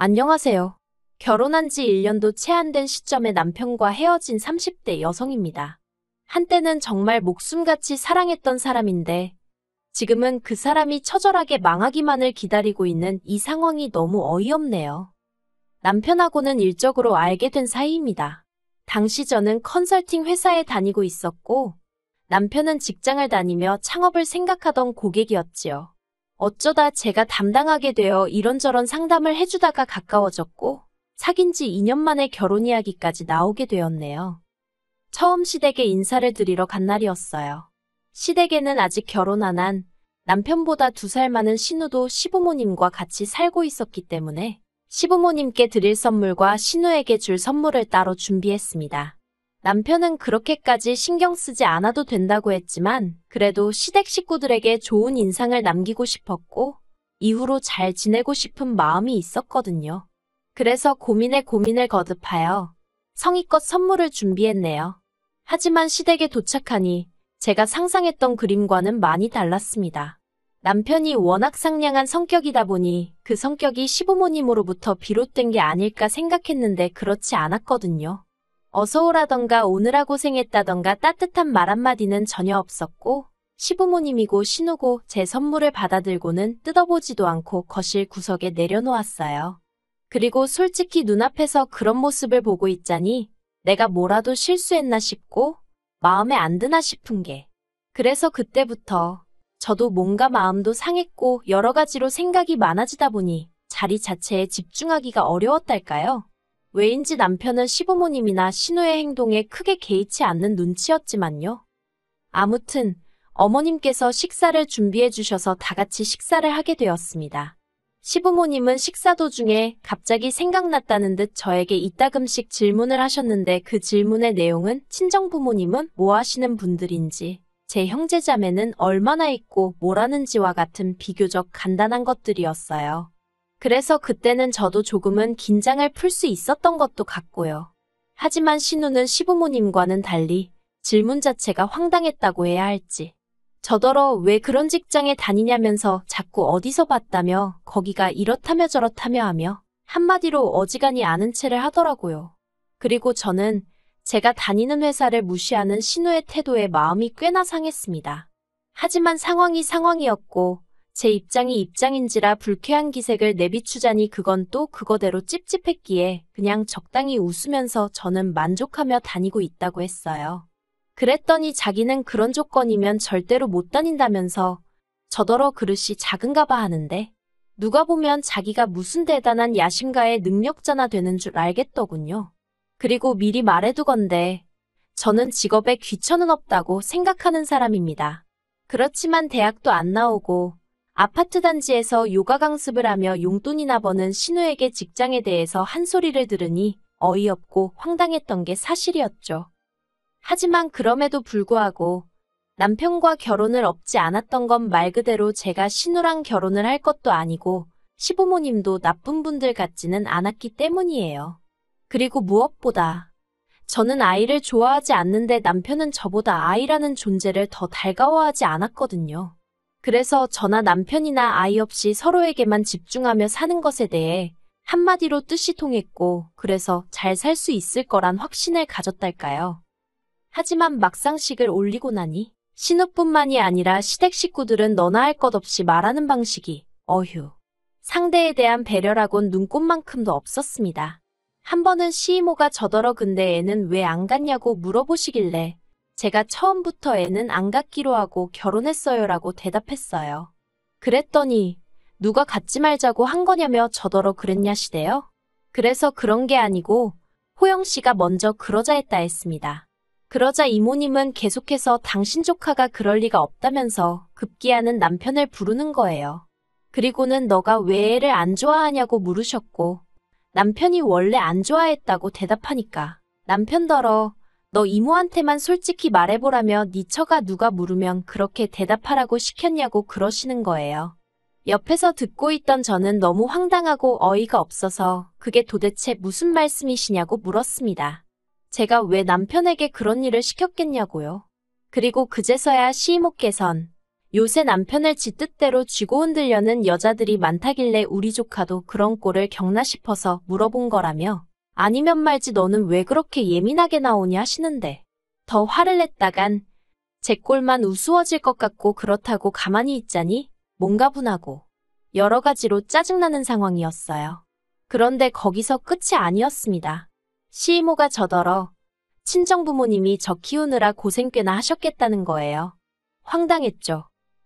안녕하세요. 결혼한 지 1년도 채 안 된 시점에 남편과 헤어진 30대 여성입니다. 한때는 정말 목숨같이 사랑했던 사람인데 지금은 그 사람이 처절하게 망하기만을 기다리고 있는 이 상황이 너무 어이없네요. 남편하고는 일적으로 알게 된 사이입니다. 당시 저는 컨설팅 회사에 다니고 있었고 남편은 직장을 다니며 창업을 생각하던 고객이었지요. 어쩌다 제가 담당하게 되어 이런저런 상담을 해주다가 가까워졌고 사귄 지 2년 만에 결혼 이야기까지 나오게 되었네요. 처음 시댁에 인사를 드리러 간 날이었어요. 시댁에는 아직 결혼 안 한 남편보다 2살 많은 신우도 시부모님과 같이 살고 있었기 때문에 시부모님께 드릴 선물과 신우에게 줄 선물을 따로 준비했습니다. 남편은 그렇게까지 신경 쓰지 않아도 된다고 했지만 그래도 시댁 식구들에게 좋은 인상을 남기고 싶었고 이후로 잘 지내고 싶은 마음이 있었거든요. 그래서 고민에 고민을 거듭하여 성의껏 선물을 준비했네요. 하지만 시댁에 도착하니 제가 상상했던 그림과는 많이 달랐습니다. 남편이 워낙 상냥한 성격이다 보니 그 성격이 시부모님으로부터 비롯된 게 아닐까 생각했는데 그렇지 않았거든요. 어서오라던가 오느라 고생했다던가 따뜻한 말 한마디는 전혀 없었고 시부모님이고 신우고 제 선물을 받아들고는 뜯어보지도 않고 거실 구석에 내려놓았어요. 그리고 솔직히 눈앞에서 그런 모습을 보고 있자니 내가 뭐라도 실수했나 싶고 마음에 안 드나 싶은 게 그래서 그때부터 저도 뭔가 마음도 상했고 여러 가지로 생각이 많아지다 보니 자리 자체에 집중하기가 어려웠달까요? 왜인지 남편은 시부모님이나 신우의 행동에 크게 개의치 않는 눈치였지만요. 아무튼 어머님께서 식사를 준비해 주셔서 다 같이 식사를 하게 되었습니다. 시부모님은 식사 도중에 갑자기 생각났다는 듯 저에게 이따금씩 질문을 하셨는데 그 질문의 내용은 친정부모님은 뭐 하시는 분들인지, 제 형제자매는 얼마나 있고 뭘 하는지와 같은 비교적 간단한 것들이었어요. 그래서 그때는 저도 조금은 긴장을 풀 수 있었던 것도 같고요. 하지만 신우는 시부모님과는 달리 질문 자체가 황당했다고 해야 할지. 저더러 왜 그런 직장에 다니냐면서 자꾸 어디서 봤다며 거기가 이렇다며 저렇다며 하며 한마디로 어지간히 아는 체를 하더라고요. 그리고 저는 제가 다니는 회사를 무시하는 신우의 태도에 마음이 꽤나 상했습니다. 하지만 상황이 상황이었고 제 입장이 입장인지라 불쾌한 기색을 내비추자니 그건 또 그거대로 찝찝했기에 그냥 적당히 웃으면서 저는 만족하며 다니고 있다고 했어요. 그랬더니 자기는 그런 조건이면 절대로 못 다닌다면서 저더러 그릇이 작은가 봐 하는데 누가 보면 자기가 무슨 대단한 야심가의 능력자나 되는 줄 알겠더군요. 그리고 미리 말해두건대 저는 직업에 귀천은 없다고 생각하는 사람입니다. 그렇지만 대학도 안 나오고 아파트 단지에서 요가 강습을 하며 용돈이나 버는 신우에게 직장에 대해서 한 소리를 들으니 어이없고 황당했던 게 사실이었죠. 하지만 그럼에도 불구하고 남편과 결혼을 업지 않았던 건 말 그대로 제가 신우랑 결혼을 할 것도 아니고 시부모님도 나쁜 분들 같지는 않았기 때문이에요. 그리고 무엇보다 저는 아이를 좋아하지 않는데 남편은 저보다 아이라는 존재를 더 달가워하지 않았거든요. 그래서 저나 남편이나 아이 없이 서로에게만 집중하며 사는 것에 대해 한마디로 뜻이 통했고 그래서 잘 살 수 있을 거란 확신을 가졌달까요. 하지만 막상 식을 올리고 나니 신우뿐만이 아니라 시댁 식구들은 너나 할 것 없이 말하는 방식이 어휴. 상대에 대한 배려라곤 눈꼽만큼도 없었습니다. 한 번은 시이모가 저더러 근데 애는 왜 안 갔냐고 물어보시길래 제가 처음부터 애는 안 갔기로 하고 결혼했어요라고 대답했어요. 그랬더니 누가 갖지 말자고 한 거냐며 저더러 그랬냐시대요. 그래서 그런 게 아니고 호영 씨가 먼저 그러자 했다 했습니다. 그러자 이모님은 계속해서 당신 조카가 그럴 리가 없다면서 급기야는 남편을 부르는 거예요. 그리고는 너가 왜 애를 안 좋아하냐고 물으셨고 남편이 원래 안 좋아했다고 대답하니까 남편더러 너 이모한테만 솔직히 말해보라며 네 처가 누가 물으면 그렇게 대답하라고 시켰냐고 그러시는 거예요. 옆에서 듣고 있던 저는 너무 황당하고 어이가 없어서 그게 도대체 무슨 말씀이시냐고 물었습니다. 제가 왜 남편에게 그런 일을 시켰겠냐고요. 그리고 그제서야 시이모께선 요새 남편을 지 뜻대로 쥐고 흔들려는 여자들이 많다길래 우리 조카도 그런 꼴을 겪나 싶어서 물어본 거라며 아니면 말지 너는 왜 그렇게 예민하게 나오냐 하시는데 더 화를 냈다간 제 꼴만 우스워질 것 같고 그렇다고 가만히 있자니 뭔가 분하고 여러 가지로 짜증나는 상황이었어요. 그런데 거기서 끝이 아니었습니다. 시이모가 저더러 친정부모님이 저 키우느라 고생 꽤나 하셨겠다는 거예요. 황당했죠.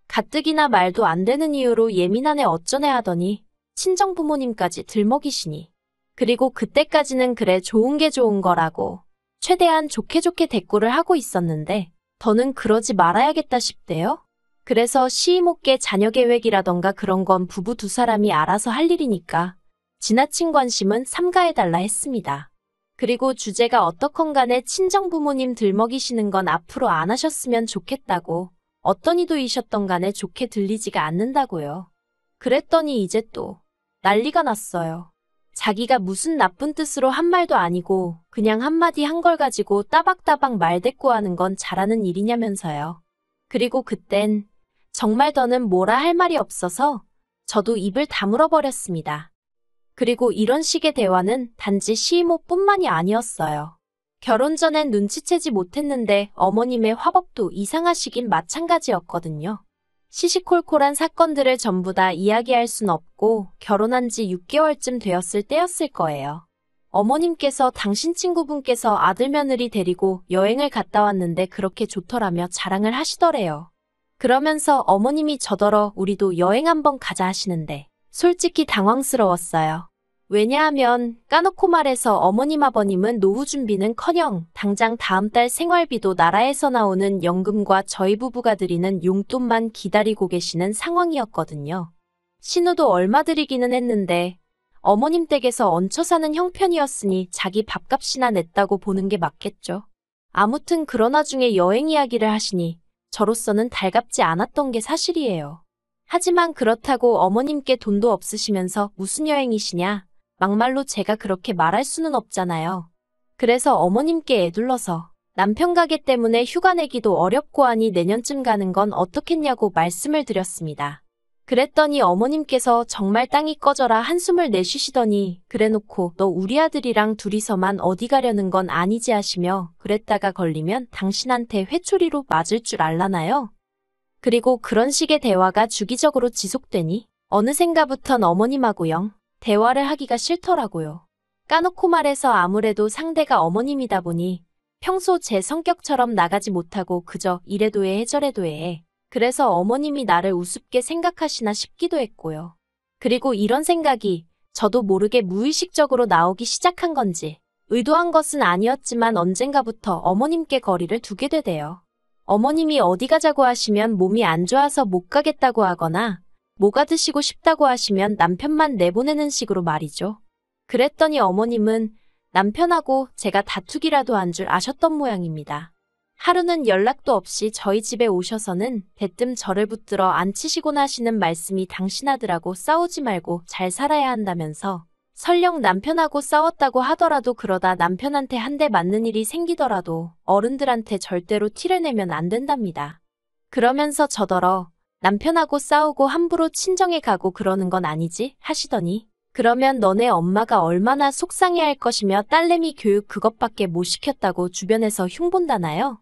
가뜩이나 말도 안 되는 이유로 예민하네 어쩌네 하더니 친정부모님까지 들먹이시니. 그리고 그때까지는 그래 좋은 게 좋은 거라고 최대한 좋게 좋게 대꾸를 하고 있었는데 더는 그러지 말아야겠다 싶대요. 그래서 시이모께 자녀 계획이라던가 그런 건 부부 두 사람이 알아서 할 일이니까 지나친 관심은 삼가해달라 했습니다. 그리고 주제가 어떻건 간에 친정부모님 들먹이시는 건 앞으로 안 하셨으면 좋겠다고 어떤 이도이셨던 간에 좋게 들리지가 않는다고요. 그랬더니 이제 또 난리가 났어요. 자기가 무슨 나쁜 뜻으로 한 말도 아니고 그냥 한마디 한 걸 가지고 따박따박 말대꾸하는 건 잘하는 일이냐면서요. 그리고 그땐 정말 더는 뭐라 할 말이 없어서 저도 입을 다물어 버렸습니다. 그리고 이런 식의 대화는 단지 시이모뿐만이 아니었어요. 결혼 전엔 눈치채지 못했는데 어머님의 화법도 이상하시긴 마찬가지였거든요. 시시콜콜한 사건들을 전부 다 이야기할 순 없고 결혼한 지 6개월쯤 되었을 때였을 거예요. 어머님께서 당신 친구분께서 아들 며느리 데리고 여행을 갔다 왔는데 그렇게 좋더라며 자랑을 하시더래요. 그러면서 어머님이 저더러 우리도 여행 한번 가자 하시는데 솔직히 당황스러웠어요. 왜냐하면 까놓고 말해서 어머님 아버님은 노후 준비는커녕 당장 다음 달 생활비도 나라에서 나오는 연금과 저희 부부가 드리는 용돈만 기다리고 계시는 상황이었거든요. 신우도 얼마 드리기는 했는데 어머님 댁에서 얹혀 사는 형편이었으니 자기 밥값이나 냈다고 보는 게 맞겠죠. 아무튼 그런 와중에 여행 이야기를 하시니 저로서는 달갑지 않았던 게 사실이에요. 하지만 그렇다고 어머님께 돈도 없으시면서 무슨 여행이시냐? 막말로 제가 그렇게 말할 수는 없잖아요. 그래서 어머님께 애둘러서 남편 가게 때문에 휴가 내기도 어렵고 하니 내년쯤 가는 건 어떻겠냐고 말씀을 드렸습니다. 그랬더니 어머님께서 정말 땅이 꺼져라 한숨을 내쉬시더니 그래놓고 너 우리 아들이랑 둘이서만 어디 가려는 건 아니지 하시며 그랬다가 걸리면 당신한테 회초리로 맞을 줄 알라나요? 그리고 그런 식의 대화가 주기적으로 지속되니 어느샌가부턴 어머님하고 영 대화를 하기가 싫더라고요. 까놓고 말해서 아무래도 상대가 어머님이다 보니 평소 제 성격처럼 나가지 못하고 그저 이래도 해 저래도 해. 그래서 어머님이 나를 우습게 생각하시나 싶기도 했고요. 그리고 이런 생각이 저도 모르게 무의식적으로 나오기 시작한 건지 의도한 것은 아니었지만 언젠가부터 어머님께 거리를 두게 되대요. 어머님이 어디 가자고 하시면 몸이 안 좋아서 못 가겠다고 하거나 뭐가 드시고 싶다고 하시면 남편만 내보내는 식으로 말이죠. 그랬더니 어머님은 남편하고 제가 다투기라도 한 줄 아셨던 모양입니다. 하루는 연락도 없이 저희 집에 오셔서는 대뜸 저를 붙들어 앉히시곤 하시는 말씀이 당신 아들하고 싸우지 말고 잘 살아야 한다면서 설령 남편하고 싸웠다고 하더라도 그러다 남편한테 한 대 맞는 일이 생기더라도 어른들한테 절대로 티를 내면 안 된답니다. 그러면서 저더러 남편하고 싸우고 함부로 친정에 가고 그러는 건 아니지 하시더니 그러면 너네 엄마가 얼마나 속상해할 것이며 딸내미 교육 그것밖에 못 시켰다고 주변에서 흉본다나요?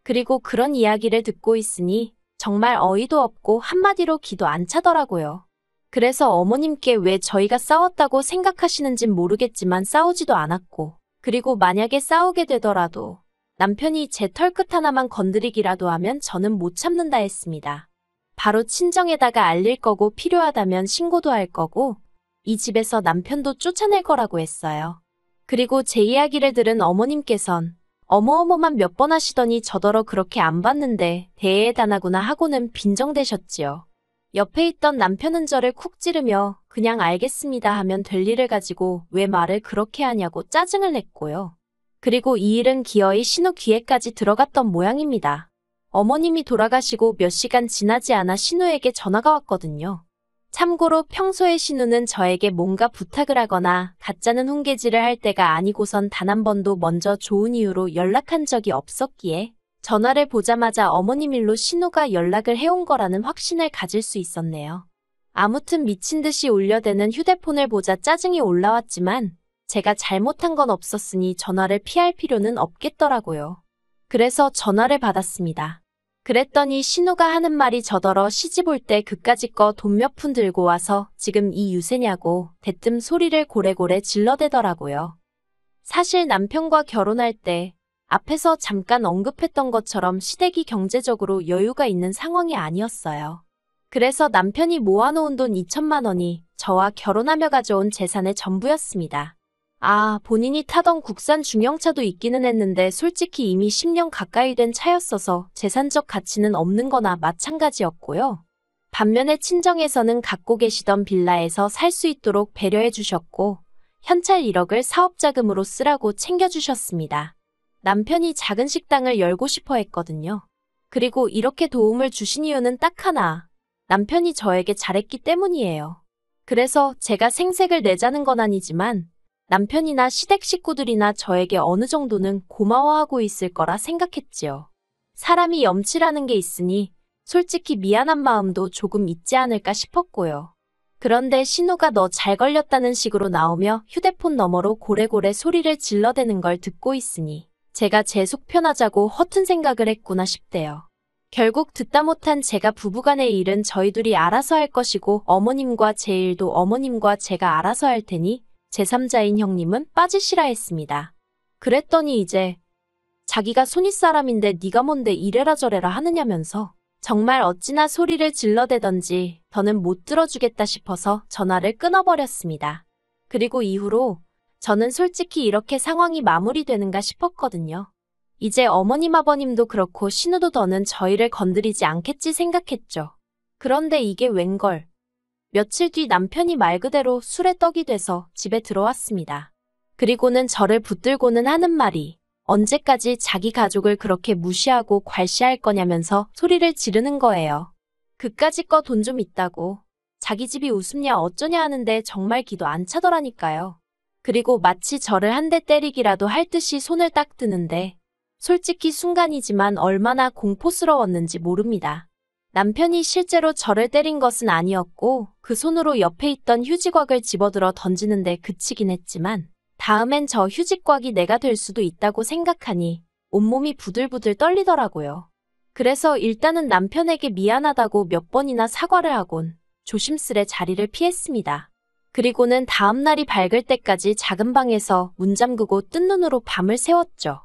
그리고 그런 이야기를 듣고 있으니 정말 어이도 없고 한마디로 기도 안 차더라고요. 그래서 어머님께 왜 저희가 싸웠다고 생각하시는진 모르겠지만 싸우지도 않았고 그리고 만약에 싸우게 되더라도 남편이 제 털끝 하나만 건드리기라도 하면 저는 못 참는다 했습니다. 바로 친정에다가 알릴 거고 필요하다면 신고도 할 거고 이 집에서 남편도 쫓아낼 거라고 했어요. 그리고 제 이야기를 들은 어머님께선 어머어머만 몇 번 하시더니 저더러 그렇게 안 봤는데 대단하구나 하고는 빈정대셨지요. 옆에 있던 남편은 저를 쿡 찌르며 그냥 알겠습니다 하면 될 일을 가지고 왜 말을 그렇게 하냐고 짜증을 냈고요. 그리고 이 일은 기어이 신우 귀에까지 들어갔던 모양입니다. 어머님이 돌아가시고 몇 시간 지나지 않아 신우에게 전화가 왔거든요. 참고로 평소에 신우는 저에게 뭔가 부탁을 하거나 가짜는 훈계질을 할 때가 아니고선 단 한 번도 먼저 좋은 이유로 연락한 적이 없었기에 전화를 보자마자 어머님 일로 신우가 연락을 해온 거라는 확신을 가질 수 있었네요. 아무튼 미친 듯이 울려대는 휴대폰을 보자 짜증이 올라왔지만 제가 잘못한 건 없었으니 전화를 피할 필요는 없겠더라고요. 그래서 전화를 받았습니다. 그랬더니 신우가 하는 말이 저더러 시집 올 때 그까짓 거 돈 몇 푼 들고 와서 지금 이 유세냐고 대뜸 소리를 고래고래 질러대더라고요. 사실 남편과 결혼할 때 앞에서 잠깐 언급했던 것처럼 시댁이 경제적으로 여유가 있는 상황이 아니었어요. 그래서 남편이 모아놓은 돈 2천만 원이 저와 결혼하며 가져온 재산의 전부였습니다. 본인이 타던 국산 중형차도 있기는 했는데 솔직히 이미 10년 가까이 된 차였어서 재산적 가치는 없는 거나 마찬가지였고요. 반면에 친정에서는 갖고 계시던 빌라에서 살 수 있도록 배려해 주셨고 현찰 1억을 사업자금으로 쓰라고 챙겨주셨습니다. 남편이 작은 식당을 열고 싶어 했거든요. 그리고 이렇게 도움을 주신 이유는 딱 하나. 남편이 저에게 잘했기 때문이에요. 그래서 제가 생색을 내자는 건 아니지만 남편이나 시댁 식구들이나 저에게 어느 정도는 고마워하고 있을 거라 생각했지요. 사람이 염치라는 게 있으니 솔직히 미안한 마음도 조금 있지 않을까 싶었고요. 그런데 신우가 너 잘 걸렸다는 식으로 나오며 휴대폰 너머로 고래고래 소리를 질러대는 걸 듣고 있으니 제가 제 속 편하자고 허튼 생각을 했구나 싶대요. 결국 듣다 못한 제가 부부간의 일은 저희 둘이 알아서 할 것이고 어머님과 제 일도 어머님과 제가 알아서 할 테니 제3자인 형님은 빠지시라 했습니다. 그랬더니 이제 자기가 손윗사람인데 네가 뭔데 이래라 저래라 하느냐면서 정말 어찌나 소리를 질러대던지 더는 못 들어주겠다 싶어서 전화를 끊어버렸습니다. 그리고 이후로 저는 솔직히 이렇게 상황이 마무리되는가 싶었거든요. 이제 어머님 아버님도 그렇고 신우도 더는 저희를 건드리지 않겠지 생각했죠. 그런데 이게 웬걸. 며칠 뒤 남편이 말 그대로 술에 떡이 돼서 집에 들어왔습니다. 그리고는 저를 붙들고는 하는 말이 언제까지 자기 가족을 그렇게 무시하고 괄시할 거냐면서 소리를 지르는 거예요. 그까짓 거 돈 좀 있다고. 자기 집이 우습냐 어쩌냐 하는데 정말 기도 안 차더라니까요. 그리고 마치 저를 한 대 때리기라도 할 듯이 손을 딱 드는데 솔직히 순간이지만 얼마나 공포스러웠는지 모릅니다. 남편이 실제로 저를 때린 것은 아니었고 그 손으로 옆에 있던 휴지곽을 집어들어 던지는데 그치긴 했지만 다음엔 저 휴지곽이 내가 될 수도 있다고 생각하니 온몸이 부들부들 떨리더라고요. 그래서 일단은 남편에게 미안하다고 몇 번이나 사과를 하곤 조심스레 자리를 피했습니다. 그리고는 다음날이 밝을 때까지 작은 방에서 문 잠그고 뜬 눈으로 밤을 새웠죠.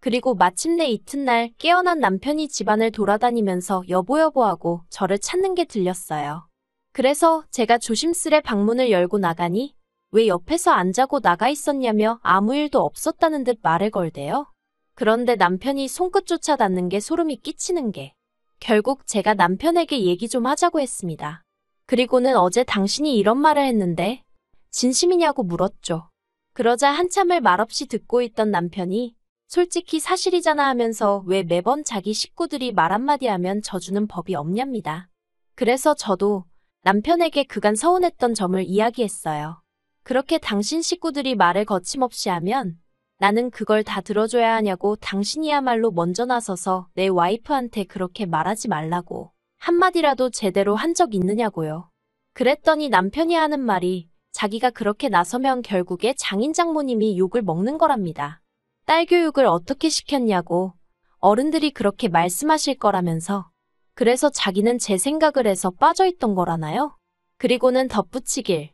그리고 마침내 이튿날 깨어난 남편이 집안을 돌아다니면서 여보여보하고 저를 찾는 게 들렸어요. 그래서 제가 조심스레 방문을 열고 나가니 왜 옆에서 안 자고 나가 있었냐며 아무 일도 없었다는 듯 말을 걸대요. 그런데 남편이 손끝조차 닿는 게 소름이 끼치는 게 결국 제가 남편에게 얘기 좀 하자고 했습니다. 그리고는 어제 당신이 이런 말을 했는데 진심이냐고 물었죠. 그러자 한참을 말없이 듣고 있던 남편이 솔직히 사실이잖아 하면서 왜 매번 자기 식구들이 말 한마디 하면 져주는 법이 없냐입니다. 그래서 저도 남편에게 그간 서운했던 점을 이야기했어요. 그렇게 당신 식구들이 말을 거침없이 하면 나는 그걸 다 들어줘야 하냐고 당신이야말로 먼저 나서서 내 와이프한테 그렇게 말하지 말라고 한마디라도 제대로 한 적 있느냐고요. 그랬더니 남편이 하는 말이 자기가 그렇게 나서면 결국에 장인 장모님이 욕을 먹는 거랍니다. 딸 교육을 어떻게 시켰냐고 어른들이 그렇게 말씀하실 거라면서 그래서 자기는 제 생각을 해서 빠져있던 거라나요? 그리고는 덧붙이길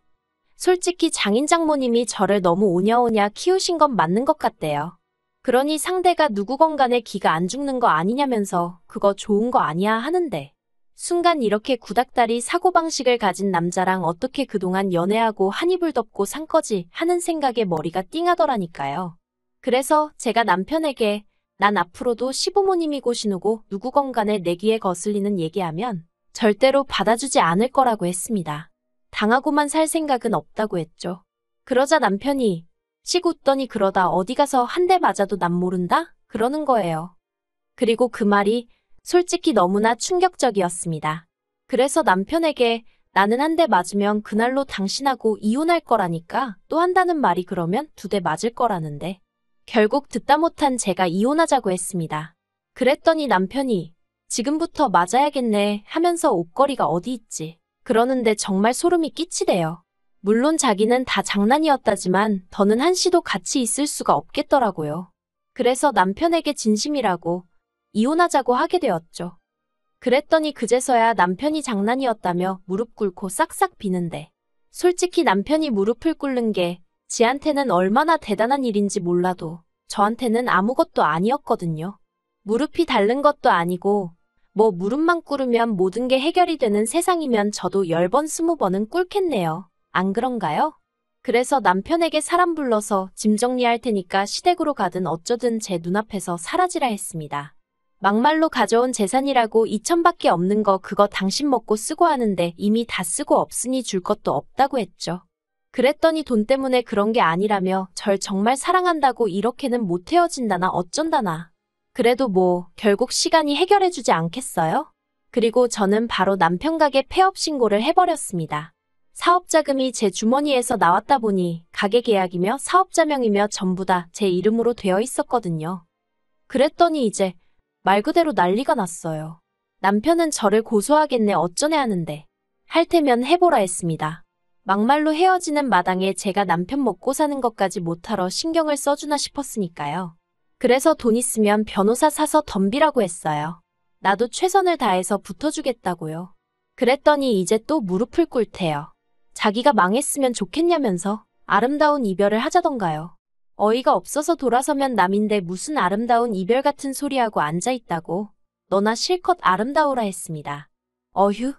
솔직히 장인 장모님이 저를 너무 오냐오냐 키우신 건 맞는 것 같대요. 그러니 상대가 누구건 간에 기가 안 죽는 거 아니냐면서 그거 좋은 거 아니야 하는데 순간 이렇게 구닥다리 사고방식을 가진 남자랑 어떻게 그동안 연애하고 한 이불 덮고 산 거지 하는 생각에 머리가 띵하더라니까요. 그래서 제가 남편에게 난 앞으로도 시부모님이고 신우고 누구건 간에 내 귀에 거슬리는 얘기하면 절대로 받아주지 않을 거라고 했습니다. 당하고만 살 생각은 없다고 했죠. 그러자 남편이 씩 웃더니 그러다 어디 가서 한 대 맞아도 난 모른다? 그러는 거예요. 그리고 그 말이 솔직히 너무나 충격적이었습니다. 그래서 남편에게 나는 한 대 맞으면 그날로 당신하고 이혼할 거라니까 또 한다는 말이 그러면 2대 맞을 거라는데 결국 듣다 못한 제가 이혼하자고 했습니다. 그랬더니 남편이 지금부터 맞아야겠네 하면서 옷걸이가 어디 있지? 그러는데 정말 소름이 끼치대요. 물론 자기는 다 장난이었다지만 더는 한시도 같이 있을 수가 없겠더라고요. 그래서 남편에게 진심이라고 이혼하자고 하게 되었죠. 그랬더니 그제서야 남편이 장난이었다며 무릎 꿇고 싹싹 비는데 솔직히 남편이 무릎을 꿇는 게 지한테는 얼마나 대단한 일인지 몰라도 저한테는 아무것도 아니었거든요. 무릎이 닳는 것도 아니고 뭐 무릎만 꿇으면 모든 게 해결이 되는 세상이면 저도 10번 20번은 꿇겠네요. 안 그런가요? 그래서 남편에게 사람 불러서 짐 정리할 테니까 시댁으로 가든 어쩌든 제 눈앞에서 사라지라 했습니다. 막말로 가져온 재산이라고 2천밖에 없는 거 그거 당신 먹고 쓰고 하는데 이미 다 쓰고 없으니 줄 것도 없다고 했죠. 그랬더니 돈 때문에 그런 게 아니라며 절 정말 사랑한다고 이렇게는 못 헤어진다나 어쩐다나. 그래도 뭐 결국 시간이 해결해주지 않겠어요? 그리고 저는 바로 남편 가게 폐업 신고를 해버렸습니다. 사업자금이 제 주머니에서 나왔다 보니 가게 계약이며 사업자명이며 전부 다 제 이름으로 되어 있었거든요. 그랬더니 이제 말 그대로 난리가 났어요. 남편은 저를 고소하겠네 어쩌네 하는데 할 테면 해보라 했습니다. 막말로 헤어지는 마당에 제가 남편 먹고 사는 것까지 못하러 신경을 써주나 싶었으니까요. 그래서 돈 있으면 변호사 사서 덤비라고 했어요. 나도 최선을 다해서 붙어주겠다고요. 그랬더니 이제 또 무릎을 꿇대요. 자기가 망했으면 좋겠냐면서 아름다운 이별을 하자던가요. 어이가 없어서 돌아서면 남인데 무슨 아름다운 이별 같은 소리하고 앉아있다고. 너나 실컷 아름다우라 했습니다. 어휴,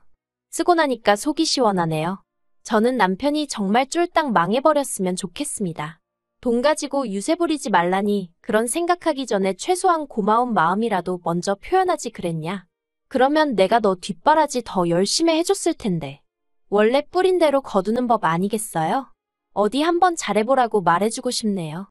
쓰고 나니까 속이 시원하네요. 저는 남편이 정말 쫄딱 망해버렸으면 좋겠습니다. 돈 가지고 유세 부리지 말라니 그런 생각하기 전에 최소한 고마운 마음이라도 먼저 표현하지 그랬냐. 그러면 내가 너 뒷바라지 더 열심히 해줬을 텐데. 원래 뿌린 대로 거두는 법 아니겠어요? 어디 한번 잘해보라고 말해주고 싶네요.